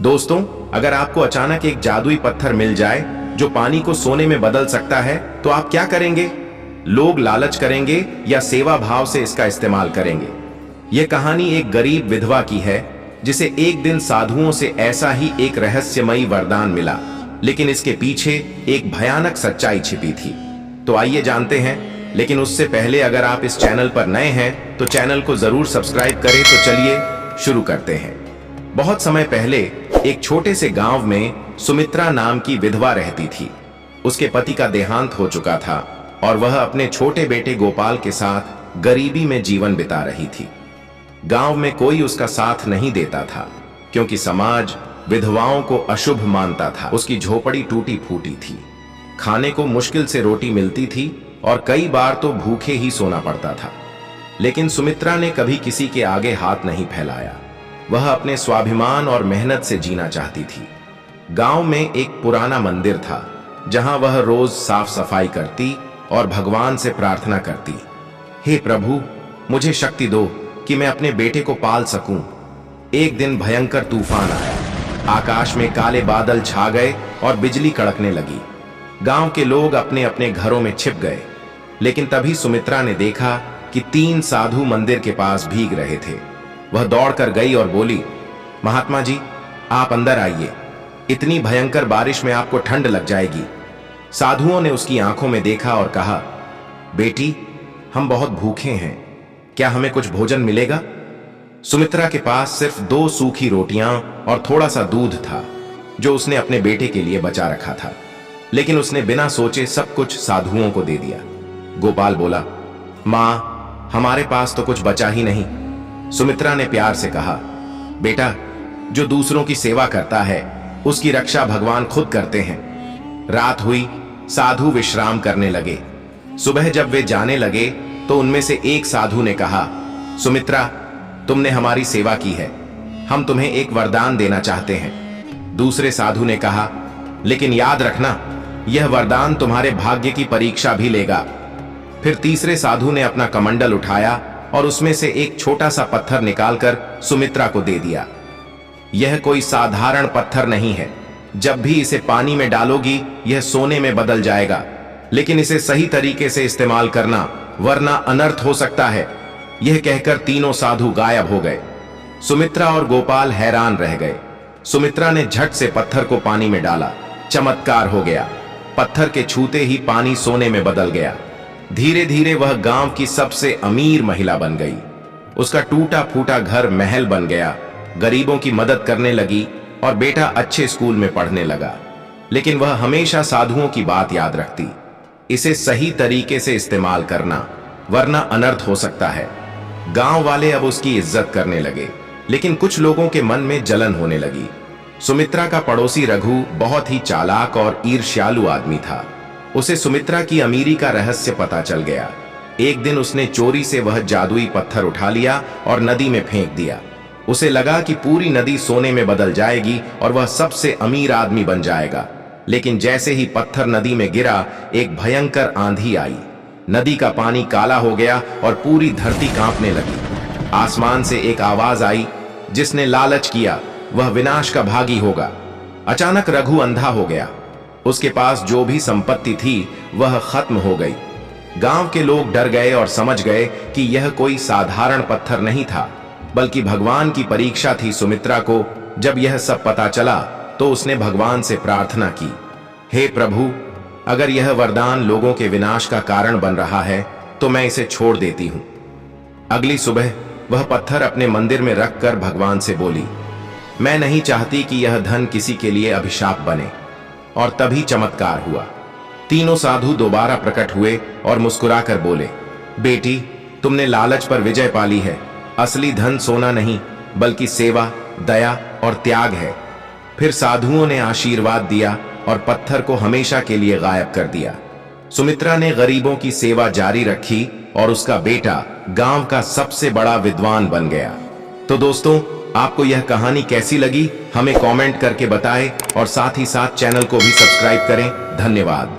दोस्तों, अगर आपको अचानक एक जादुई पत्थर मिल जाए जो पानी को सोने में बदल सकता है, तो आप क्या करेंगे? लोग लालच करेंगे या सेवा भाव से इसका इस्तेमाल करेंगे? यह कहानी एक गरीब विधवा की है जिसे एक दिन साधुओं से ऐसा ही एक रहस्यमयी वरदान मिला, लेकिन इसके पीछे एक भयानक सच्चाई छिपी थी। तो आइए जानते हैं, लेकिन उससे पहले अगर आप इस चैनल पर नए हैं तो चैनल को जरूर सब्सक्राइब करें। तो चलिए शुरू करते हैं। बहुत समय पहले एक छोटे से गांव में सुमित्रा नाम की विधवा रहती थी। उसके पति का देहांत हो चुका था और वह अपने छोटे बेटे गोपाल के साथ गरीबी में जीवन बिता रही थी। गांव में कोई उसका साथ नहीं देता था क्योंकि समाज विधवाओं को अशुभ मानता था। उसकी झोपड़ी टूटी फूटी थी, खाने को मुश्किल से रोटी मिलती थी और कई बार तो भूखे ही सोना पड़ता था। लेकिन सुमित्रा ने कभी किसी के आगे हाथ नहीं फैलाया। वह अपने स्वाभिमान और मेहनत से जीना चाहती थी। गांव में एक पुराना मंदिर था जहां वह रोज साफ सफाई करती और भगवान से प्रार्थना करती, हे प्रभु, मुझे शक्ति दो कि मैं अपने बेटे को पाल सकूं। एक दिन भयंकर तूफान आया। आकाश में काले बादल छा गए और बिजली कड़कने लगी। गांव के लोग अपने अपने घरों में छिप गए। लेकिन तभी सुमित्रा ने देखा कि 3 साधु मंदिर के पास भीग रहे थे। वह दौड़कर गई और बोली, महात्मा जी, आप अंदर आइए, इतनी भयंकर बारिश में आपको ठंड लग जाएगी। साधुओं ने उसकी आंखों में देखा और कहा, बेटी, हम बहुत भूखे हैं, क्या हमें कुछ भोजन मिलेगा? सुमित्रा के पास सिर्फ 2 सूखी रोटियां और थोड़ा सा दूध था जो उसने अपने बेटे के लिए बचा रखा था। लेकिन उसने बिना सोचे सब कुछ साधुओं को दे दिया। गोपाल बोला, मां, हमारे पास तो कुछ बचा ही नहीं। सुमित्रा ने प्यार से कहा, बेटा, जो दूसरों की सेवा करता है उसकी रक्षा भगवान खुद करते हैं। रात हुई, साधु विश्राम करने लगे। सुबह जब वे जाने लगे तो उनमें से एक साधु ने कहा, सुमित्रा, तुमने हमारी सेवा की है, हम तुम्हें एक वरदान देना चाहते हैं। दूसरे साधु ने कहा, लेकिन याद रखना, यह वरदान तुम्हारे भाग्य की परीक्षा भी लेगा। फिर तीसरे साधु ने अपना कमंडल उठाया और उसमें से एक छोटा सा पत्थर निकालकर सुमित्रा को दे दिया। यह कोई साधारण पत्थर नहीं है, जब भी इसे पानी में डालोगी यह सोने में बदल जाएगा, लेकिन इसे सही तरीके से इस्तेमाल करना, वरना अनर्थ हो सकता है। यह कहकर तीनों साधु गायब हो गए। सुमित्रा और गोपाल हैरान रह गए। सुमित्रा ने झट से पत्थर को पानी में डाला। चमत्कार हो गया, पत्थर के छूते ही पानी सोने में बदल गया। धीरे धीरे वह गांव की सबसे अमीर महिला बन गई। उसका टूटा फूटा घर महल बन गया, गरीबों की मदद करने लगी और बेटा अच्छे स्कूल में पढ़ने लगा। लेकिन वह हमेशा साधुओं की बात याद रखती, इसे सही तरीके से इस्तेमाल करना, वरना अनर्थ हो सकता है। गांव वाले अब उसकी इज्जत करने लगे, लेकिन कुछ लोगों के मन में जलन होने लगी। सुमित्रा का पड़ोसी रघु बहुत ही चालाक और ईर्ष्यालु आदमी था। उसे सुमित्रा की अमीरी का रहस्य पता चल गया। एक दिन उसने चोरी से वह जादुई पत्थर उठा लिया और नदी में फेंक दिया। उसे लगा कि पूरी नदी सोने में बदल जाएगी और वह सबसे अमीर आदमी बन जाएगा। लेकिन जैसे ही पत्थर नदी में गिरा, एक भयंकर आंधी आई। नदी का पानी काला हो गया और पूरी धरती कांपने लगी। आसमान से एक आवाज आई, जिसने लालच किया वह विनाश का भागी होगा। अचानक रघु अंधा हो गया। उसके पास जो भी संपत्ति थी वह खत्म हो गई। गांव के लोग डर गए और समझ गए कि यह कोई साधारण पत्थर नहीं था, बल्कि भगवान की परीक्षा थी। सुमित्रा को जब यह सब पता चला तो उसने भगवान से प्रार्थना की, हे प्रभु, अगर यह वरदान लोगों के विनाश का कारण बन रहा है तो मैं इसे छोड़ देती हूं। अगली सुबह वह पत्थर अपने मंदिर में रखकर भगवान से बोली, मैं नहीं चाहती कि यह धन किसी के लिए अभिशाप बने। और तभी चमत्कार हुआ। तीनों साधु दोबारा प्रकट हुए और मुस्कुराकर बोले, बेटी, तुमने लालच पर विजय पाली है। असली धन सोना नहीं, बल्कि सेवा, दया और त्याग है। फिर साधुओं ने आशीर्वाद दिया और पत्थर को हमेशा के लिए गायब कर दिया। सुमित्रा ने गरीबों की सेवा जारी रखी और उसका बेटा गांव का सबसे बड़ा विद्वान बन गया। तो दोस्तों, आपको यह कहानी कैसी लगी हमें कमेंट करके बताएं और साथ ही साथ चैनल को भी सब्सक्राइब करें। धन्यवाद।